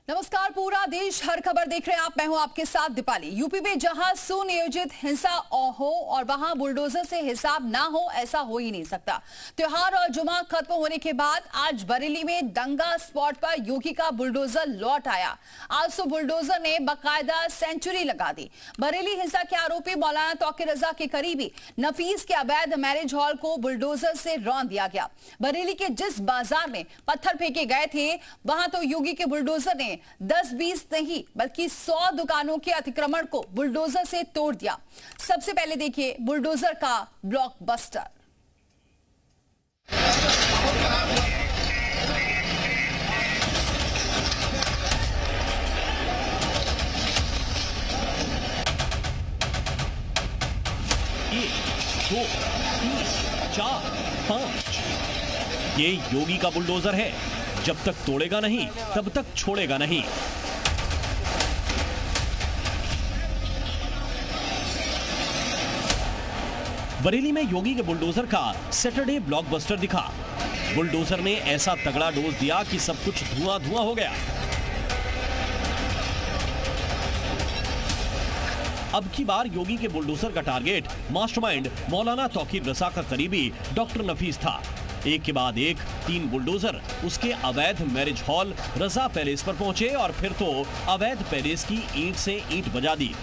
नमस्कार, पूरा देश हर खबर देख रहे हैं आप। मैं हूं आपके साथ दीपाली। यूपी में जहां सुनियोजित हिंसा हो और वहां बुलडोजर से हिसाब ना हो, ऐसा हो ही नहीं सकता। त्योहार और जुमा खत्म होने के बाद आज बरेली में दंगा स्पॉट पर योगी का बुलडोजर लौट आया। आज तो बुलडोजर ने बाकायदा सेंचुरी लगा दी। बरेली हिंसा के आरोपी मौलाना तौकीर रजा के करीबी नफीस के अवैध मैरिज हॉल को बुलडोजर से रौंद दिया गया। बरेली के जिस बाजार में पत्थर फेंके गए थे, वहां तो योगी के बुलडोजर ने 10-20 नहीं बल्कि 100 दुकानों के अतिक्रमण को बुलडोजर से तोड़ दिया। सबसे पहले देखिए बुलडोजर का ब्लॉकबस्टर। एक, दो, तीन, चार, 5 ये योगी का बुलडोजर है। जब तक तोड़ेगा नहीं तब तक छोड़ेगा नहीं। बरेली में योगी के बुलडोजर का सैटरडे ब्लॉकबस्टर दिखा। बुलडोजर ने ऐसा तगड़ा डोज दिया कि सब कुछ धुआं धुआं हो गया। अब की बार योगी के बुलडोजर का टारगेट मास्टरमाइंड मौलाना तौकीर रजा का करीबी डॉक्टर नफीस था। एक के बाद एक 3 बुलडोजर उसके अवैध मैरिज हॉल रजा पैलेस पर पहुंचे और फिर तो अवैध पैलेस की ईंट से ईंट बजा दी।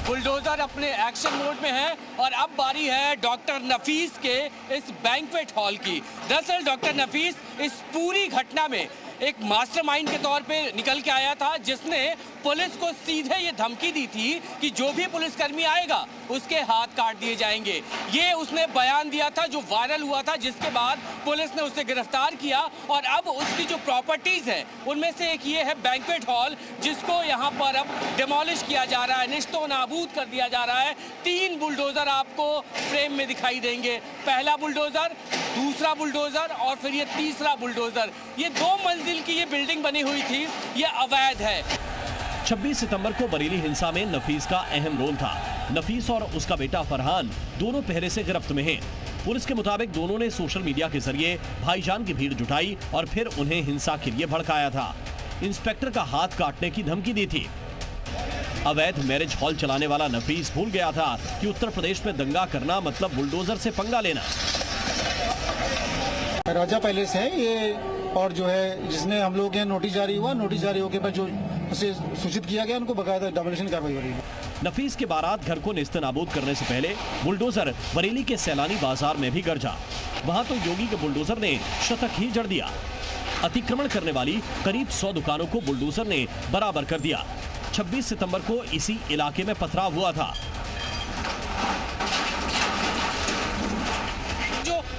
बुलडोजर अपने एक्शन मोड में है और अब बारी है डॉक्टर नफीस के इस बैंक्वेट हॉल की। दरअसल डॉक्टर नफीस इस पूरी घटना में एक मास्टरमाइंड के तौर पे निकल के आया था, जिसने पुलिस को सीधे ये धमकी दी थी कि जो भी पुलिसकर्मी आएगा उसके हाथ काट दिए जाएंगे। ये उसने बयान दिया था जो वायरल हुआ था, जिसके बाद पुलिस ने उसे गिरफ्तार किया और अब उसकी जो प्रॉपर्टीज है उनमें से एक ये है बैंक्वेट हॉल, जिसको यहाँ पर अब डिमोलिश किया जा रहा है, निश्तो नाबूद कर दिया जा रहा है। 3 बुलडोजर आपको फ्रेम में दिखाई देंगे। पहला बुलडोजर, दूसरा बुलडोजर और फिर ये तीसरा बुलडोजर। ये 2 मंजिल की ये बिल्डिंग बनी हुई थी, ये अवैध है। 26 सितंबर को बरेली हिंसा में नफीस का अहम रोल था। नफीस और उसका बेटा फरहान दोनों पहरे से गिरफ्त में हैं। पुलिस के मुताबिक दोनों ने सोशल मीडिया के जरिए भाईजान की भीड़ जुटाई और फिर उन्हें हिंसा के लिए भड़काया था। इंस्पेक्टर का हाथ काटने की धमकी दी थी। अवैध मैरिज हॉल चलाने वाला नफीस भूल गया था कि उत्तर प्रदेश में दंगा करना मतलब बुलडोजर से पंगा लेना। राजा पैलेस है ये, और जो है जिसने हम लोग के नोटिस जारी हुआ, नोटिस जारी होकर पर जो उसे सूचित किया गया, उनको बकायदा डॉमिनेशन कार्रवाई हो रही है। नफीस के बारात घर को नेस्तनाबूद करने से पहले बुलडोजर बरेली के सैलानी बाजार में भी गरजा। वहां तो योगी के बुलडोजर ने शतक ही जड़ दिया। अतिक्रमण करने वाली करीब 100 दुकानों को बुलडोजर ने बराबर कर दिया। 26 सितंबर को इसी इलाके में पथराव हुआ था।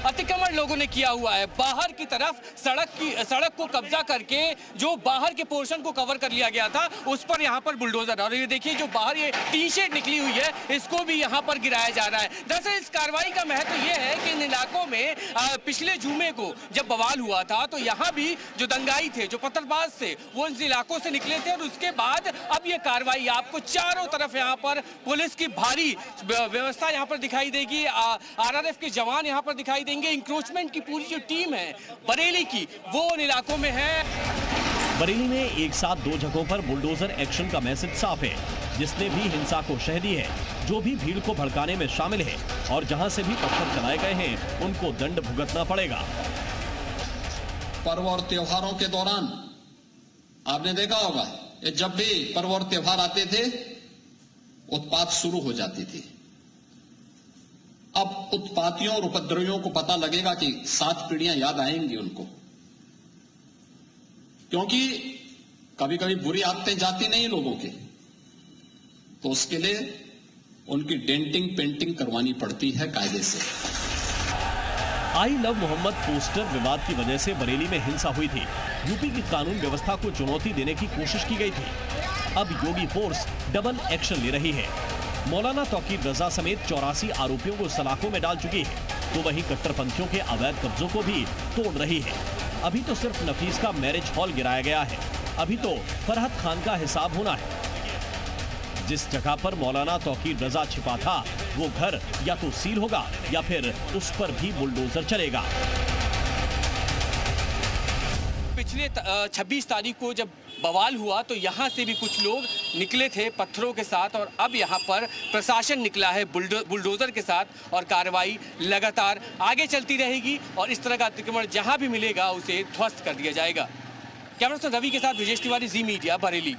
अतिक्रमण लोगों ने किया हुआ है, बाहर की तरफ सड़क को कब्जा करके जो बाहर के पोर्शन को कवर कर लिया गया था, उस पर यहाँ पर बुलडोजर। और ये देखिए जो बाहर ये टी शेड निकली हुई है, इसको भी यहाँ पर गिराया जा रहा है। दरअसल इस कार्रवाई का महत्व ये है कि इन इलाकों में पिछले जुमे को जब बवाल हुआ था तो यहाँ भी जो दंगाई थे, जो पत्थरबाज थे, वो इन इलाकों से निकले थे। और उसके बाद अब ये कार्रवाई आपको चारों तरफ यहाँ पर पुलिस की भारी व्यवस्था यहाँ पर दिखाई देगी। RRF के जवान यहाँ पर दिखाई देंगे। इंक्रोचमेंट की पूरी जो टीम है बरेली की, वो उन इलाकों में है। बरेली में एक साथ 2 जगहों पर बुलडोजर एक्शन का मैसेज साफ है। जिसने भी हिंसा को शह दी है, जो भी भीड़ को भड़काने में शामिल है और जहां से भी पत्थर चलाए गए हैं, उनको दंड भुगतना पड़ेगा। पर्व और त्योहारों के दौरान आपने देखा होगा, जब भी पर्व और त्योहार आते थे उत्पात शुरू हो जाती थी। अब उत्पातियों और उपद्रवियों को पता लगेगा कि 7 पीढ़ियां याद आएंगी उनको, क्योंकि कभी कभी बुरी आदतें जाती नहीं लोगों के, तो उसके लिए उनकी डेंटिंग पेंटिंग करवानी पड़ती है कायदे से। आई लव मोहम्मद पोस्टर विवाद की वजह से बरेली में हिंसा हुई थी। यूपी की कानून व्यवस्था को चुनौती देने की कोशिश की गई थी। अब योगी फोर्स डबल एक्शन ले रही है। मौलाना तौकीर रजा समेत 84 आरोपियों को सलाखों में डाल चुकी है, तो वहीं कट्टरपंथियों के अवैध कब्जों को भी तोड़ रही है। अभी तो सिर्फ नफीस का मैरिज हॉल गिराया गया है, अभी तो फरहत खान का हिसाब होना है। जिस जगह पर मौलाना तौकीर रजा छिपा था, वो घर या तो सील होगा या फिर उस पर भी बुलडोजर चलेगा। पिछले 26 तारीख को जब बवाल हुआ तो यहाँ से भी कुछ लोग निकले थे पत्थरों के साथ, और अब यहाँ पर प्रशासन निकला है बुलडोजर के साथ, और कार्रवाई लगातार आगे चलती रहेगी और इस तरह का अतिक्रमण जहाँ भी मिलेगा उसे ध्वस्त कर दिया जाएगा। कैमरा पर्सन रवि के साथ विजेश तिवारी, जी मीडिया, बरेली।